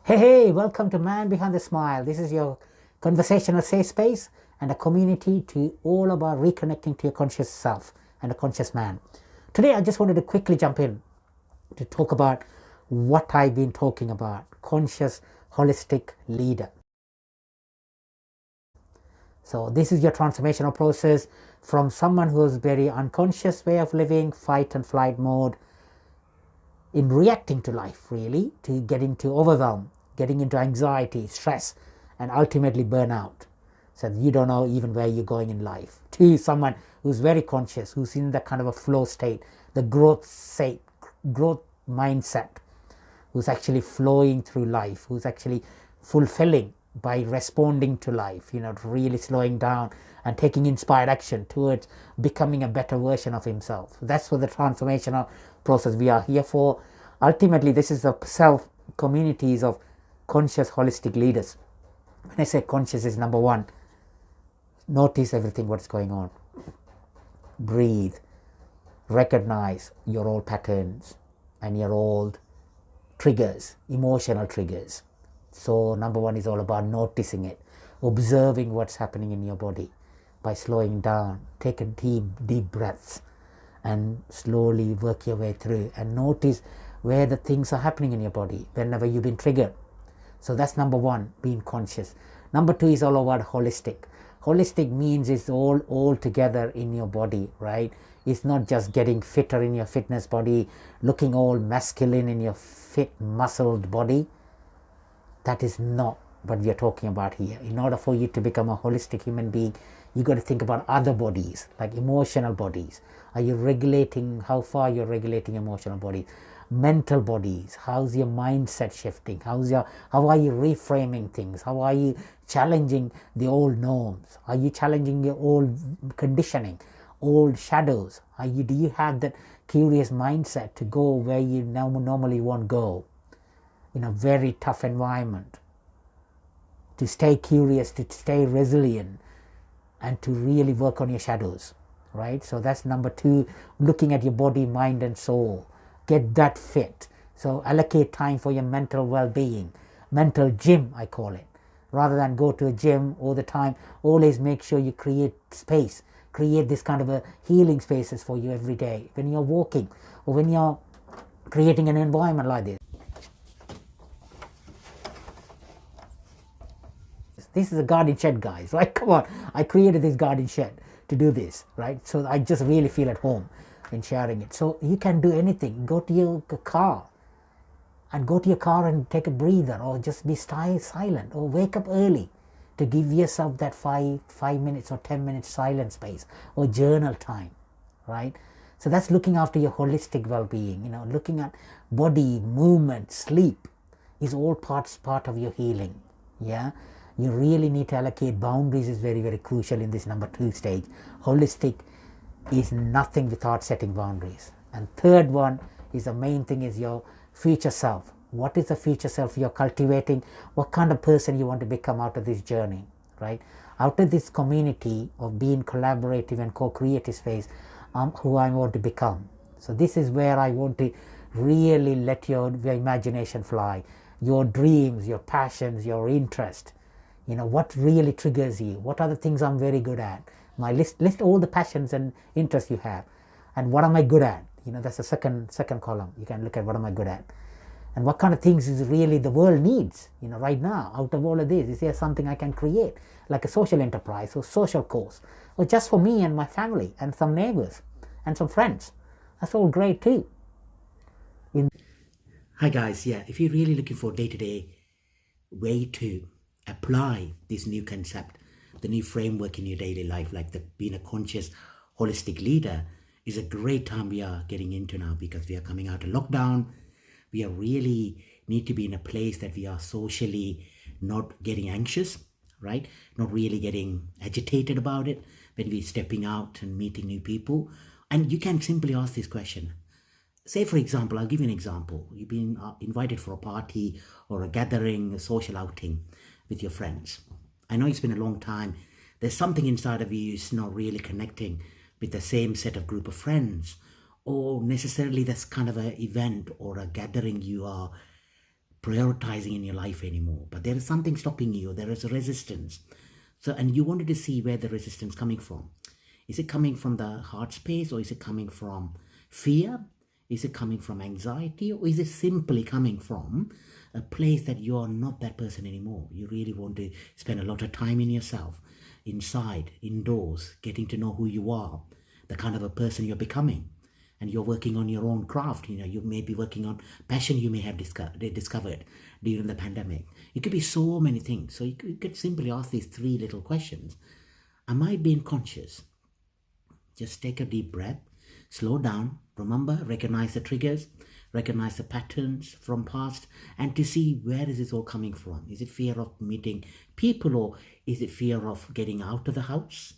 Hey, welcome to Man Behind the Smile. This is your conversational safe space and a community to all about reconnecting to your conscious self and a conscious man. Today, I just wanted to quickly jump in to talk about what I've been talking about, conscious, holistic leader. So this is your transformational process from someone who's very unconscious way of living, fight and flight mode, in reacting to life, really, to get into overwhelm, getting into anxiety, stress, and ultimately burnout. So you don't know even where you're going in life. To someone who's very conscious, who's in that kind of a flow state, the growth mindset, who's actually flowing through life, who's actually fulfilling by responding to life, really slowing down and taking inspired action towards becoming a better version of himself. That's what the transformational process we are here for. Ultimately, this is the self communities of conscious holistic leaders. When I say conscious, is number one, notice everything what's going on. Breathe. Recognize your old patterns and your old triggers, emotional triggers. So number one is all about noticing it, observing what's happening in your body by slowing down. Take a deep breaths and slowly work your way through and notice where the things are happening in your body whenever you've been triggered. So that's number one, being conscious. Number two is all about holistic. Holistic means it's all together in your body, right? It's not just getting fitter in your fitness body, looking all masculine in your fit, muscled body. That is not what we are talking about here. In order for you to become a holistic human being, you got to think about other bodies, like emotional bodies. Are you regulating, how far you're regulating emotional bodies? Mental bodies, how's your mindset shifting? How are you reframing things? How are you challenging the old norms? Are you challenging your old conditioning, old shadows? Do you have that curious mindset to go where you normally won't go in a very tough environment? To stay curious, to stay resilient, and to really work on your shadows, right? So that's number two, looking at your body, mind and soul. Get that fit. So allocate time for your mental well-being. Mental gym, I call it. Rather than go to a gym all the time, always make sure you create space. Create this kind of a healing spaces for you every day. When you're walking or when you're creating an environment like this. This is a garden shed, guys, right? Come on. I created this garden shed to do this, right? So I just really feel at home in sharing it. So you can do anything. Go to your car and take a breather, or just be silent, or wake up early to give yourself that 5 minutes or 10 minutes silent space, or journal time, right? So that's looking after your holistic well-being. Looking at body, movement, sleep is all part of your healing. Yeah. You really need to allocate boundaries is very, very crucial in this number two stage. Holistic is nothing without setting boundaries. And third one is the main thing is your future self. What is the future self you're cultivating? What kind of person you want to become out of this journey, right? Out of this community of being collaborative and co-creative space, who I want to become. So this is where I want to really let your imagination fly, your dreams, your passions, your interest. What really triggers you? What are the things I'm very good at? List all the passions and interests you have. And what am I good at? That's the second column. You can look at what am I good at. And what kind of things is really the world needs, right now, out of all of this. Is there something I can create? Like a social enterprise or social cause, or just for me and my family and some neighbors and some friends. That's all great too. Hi guys, yeah, if you're really looking for a day-to-day way to apply this new concept, the new framework in your daily life, like being a conscious, holistic leader, is a great time we are getting into now, because we are coming out of lockdown. We are really need to be in a place that we are socially not getting anxious, right? Not really getting agitated about it when we're stepping out and meeting new people. And you can simply ask this question. Say, for example, I'll give you an example. You've been invited for a party or a gathering, a social outing with your friends. I know it's been a long time. There's something inside of you is not really connecting with the same set of group of friends, or necessarily that's kind of an event or a gathering you are prioritizing in your life anymore, but there is something stopping you, there is a resistance. So, and you wanted to see where the resistance coming from. Is it coming from the heart space, or is it coming from fear? Is it coming from anxiety, or is it simply coming from a place that you are not that person anymore? You really want to spend a lot of time in yourself, inside, indoors, getting to know who you are, the kind of a person you're becoming. And you're working on your own craft. You may be working on passion you may have discovered during the pandemic. It could be so many things. So you could simply ask these 3 little questions. Am I being conscious? Just take a deep breath, slow down, remember, recognize the triggers, recognize the patterns from past, and to see where is this all coming from. Is it fear of meeting people, or is it fear of getting out of the house?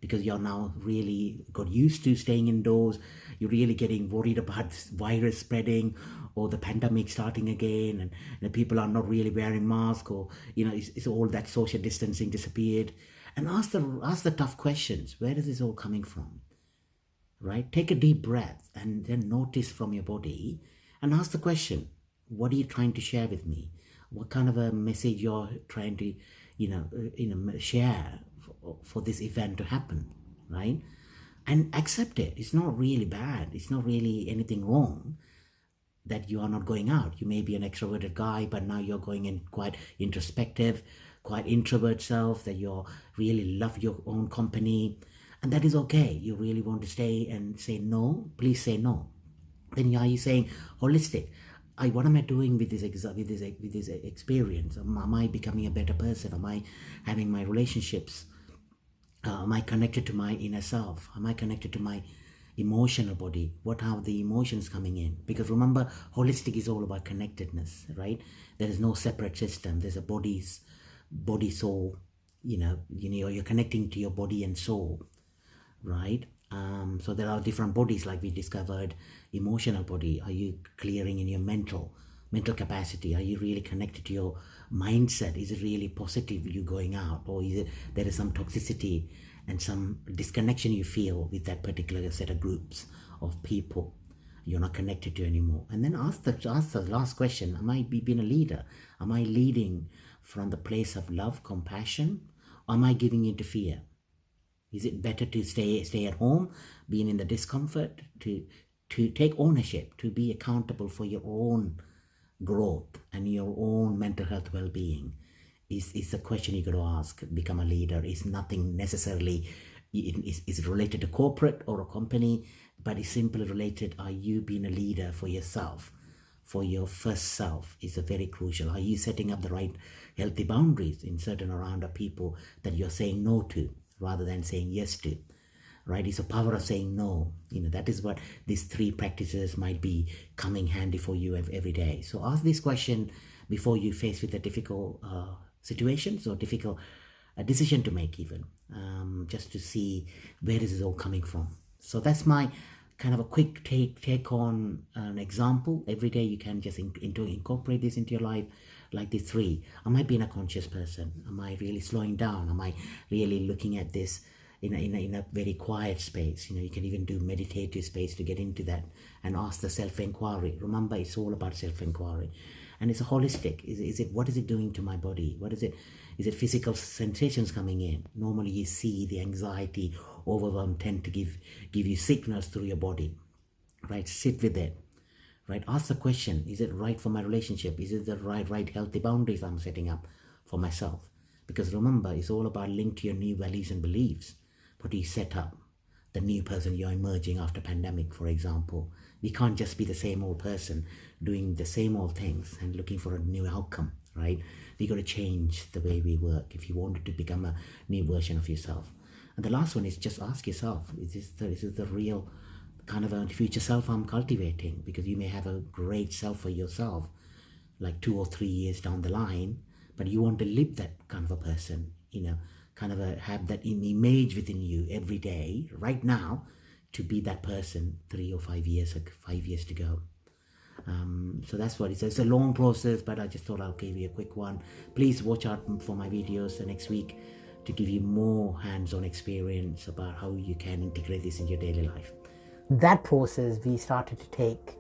Because you're now really got used to staying indoors, you're really getting worried about virus spreading or the pandemic starting again, and people are not really wearing masks, or it's all that social distancing disappeared. And ask the tough questions. Where is this all coming from? Right? Take a deep breath and then notice from your body and ask the question, what are you trying to share with me? What kind of a message you're trying to share for this event to happen, right? And accept it. It's not really bad. It's not really anything wrong that you are not going out. You may be an extroverted guy, but now you're going in quite introspective, quite introvert self, that you really love your own company, and that is okay. You really want to stay and say no, please say no. Then are you saying holistic? What am I doing with this experience? Am I becoming a better person? Am I having my relationships? Am I connected to my inner self? Am I connected to my emotional body? What are the emotions coming in? Because remember, holistic is all about connectedness, right? There is no separate system. There's a body, soul. You're connecting to your body and soul, right? So there are different bodies, like we discovered. Emotional body. Are you clearing in your mental capacity? Are you really connected to your mindset? Is it really positive, you going out, or is it there is some toxicity and some disconnection you feel with that particular set of groups of people you're not connected to anymore? And then ask the last question: am I being a leader? Am I leading from the place of love, compassion, or am I giving into fear? Is it better to stay at home, being in the discomfort, to take ownership, to be accountable for your own growth and your own mental health well-being? Is the question you got to ask. Become a leader is nothing necessarily is related to corporate or a company, but it's simply related, are you being a leader for yourself, for your first self? Is very crucial. Are you setting up the right healthy boundaries in certain around of people that you're saying no to rather than saying yes to? Right? It's a power of saying no. That is what these 3 practices might be coming handy for you every day. So ask this question before you face with a difficult situations or difficult decision to make, even just to see where this is all coming from. So that's my kind of a quick take on an example. Every day you can just incorporate this into your life, like the 3. Am I being a conscious person? Am I really slowing down? Am I really looking at this in a very quiet space? You can even do meditative space to get into that and ask the self-inquiry. Remember, it's all about self-inquiry, and it's a holistic. Is it what is it doing to my body? What is it? Is it physical sensations coming in? Normally you see the anxiety, overwhelm tend to give you signals through your body, right? Sit with it, right? Ask the question, is it right for my relationship? Is it the right healthy boundaries I'm setting up for myself? Because remember, it's all about linked to your new values and beliefs. What do you set up? The new person you're emerging after pandemic, for example. We can't just be the same old person doing the same old things and looking for a new outcome, right? We got to change the way we work if you wanted to become a new version of yourself. And the last one is just ask yourself, is this the real kind of a future self I'm cultivating? Because you may have a great self for yourself, like 2 or 3 years down the line, but you want to live that kind of a person, kind of have that image within you every day, right now, to be that person 3 or 5 years to go. So that's what it is. It's a long process, but I just thought I'll give you a quick one. Please watch out for my videos the next week to give you more hands-on experience about how you can integrate this in your daily life. That process, we started to take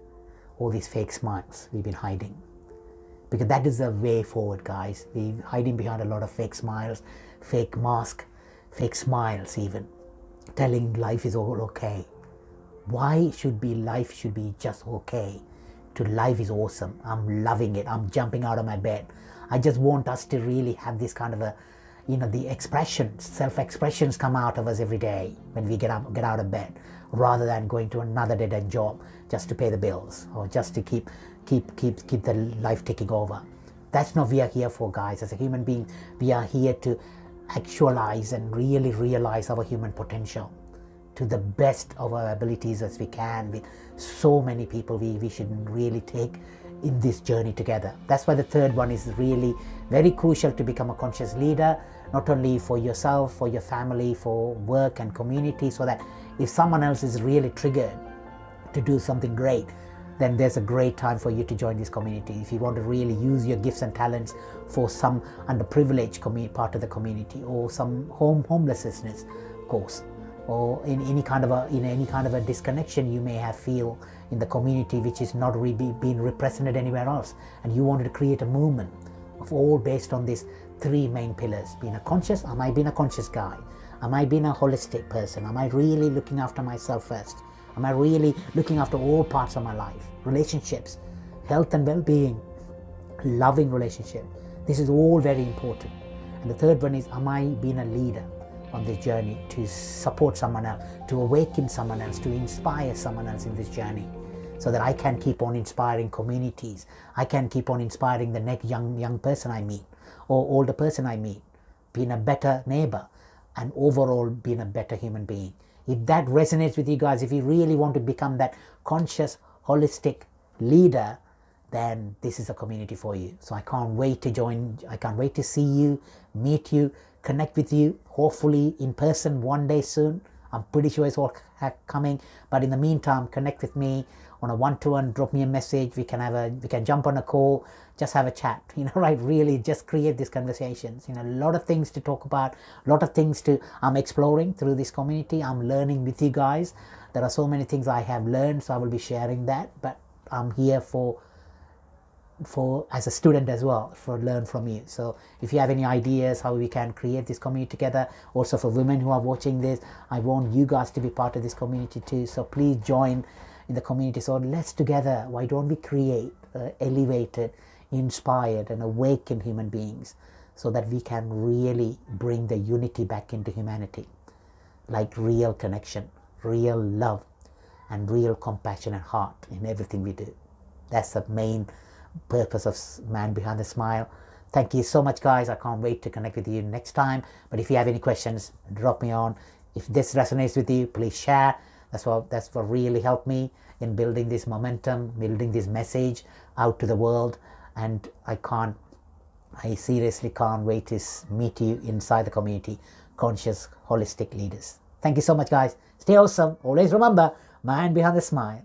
all these fake smiles we've been hiding, because that is the way forward, guys. We're hiding behind a lot of fake smiles, fake mask, fake smiles even, telling life is all okay. Why should be life should be just okay? To life is awesome. I'm loving it. I'm jumping out of my bed. I just want us to really have this kind of a, the expressions, self-expressions come out of us every day when we get out of bed, rather than going to another dead-end job just to pay the bills or just to keep the life ticking over. That's not what we are here for, guys. As a human being, we are here to actualize and really realize our human potential to the best of our abilities as we can, with so many people we should really take in this journey together. That's why the third one is really very crucial, to become a conscious leader, not only for yourself, for your family, for work and community, so that if someone else is really triggered to do something great, then there's a great time for you to join this community. If you want to really use your gifts and talents for some underprivileged part of the community, or some homelessness course, or in any kind of a disconnection you may have feel in the community which is not really being represented anywhere else, and you wanted to create a movement of all based on these three main pillars: being a conscious, am I being a conscious guy? Am I being a holistic person? Am I really looking after myself first? Am I really looking after all parts of my life? Relationships, health and well-being, loving relationship. This is all very important. And the third one is, am I being a leader on this journey to support someone else, to awaken someone else, to inspire someone else in this journey, so that I can keep on inspiring communities. I can keep on inspiring the next young person I meet, or older person I meet, being a better neighbor, and overall being a better human being. If that resonates with you guys, if you really want to become that conscious, holistic leader, then this is a community for you. So I can't wait to join. I can't wait to see you, meet you, connect with you, hopefully in person one day soon. I'm pretty sure it's all coming. But in the meantime, connect with me on a one-to-one, drop me a message. We can jump on a call, just have a chat, right? Really just create these conversations. A lot of things to talk about, a lot of things I'm exploring through this community. I'm learning with you guys. There are so many things I have learned, so I will be sharing that. But I'm here for as a student as well, for learn from you. So if you have any ideas how we can create this community together, also for women who are watching this, I want you guys to be part of this community too. So please join in the community. So let's together, why don't we create elevated, inspired and awakened human beings, so that we can really bring the unity back into humanity, like real connection, real love and real compassion and heart in everything we do. That's the main purpose of Man Behind the Smile. Thank you so much, guys. I can't wait to connect with you next time. But if you have any questions, drop me on. If this resonates with you, please share. That's what really helped me in building this momentum, building this message out to the world. And I seriously can't wait to meet you inside the community, conscious, holistic leaders. Thank you so much, guys. Stay awesome. Always remember, Man Behind the Smile.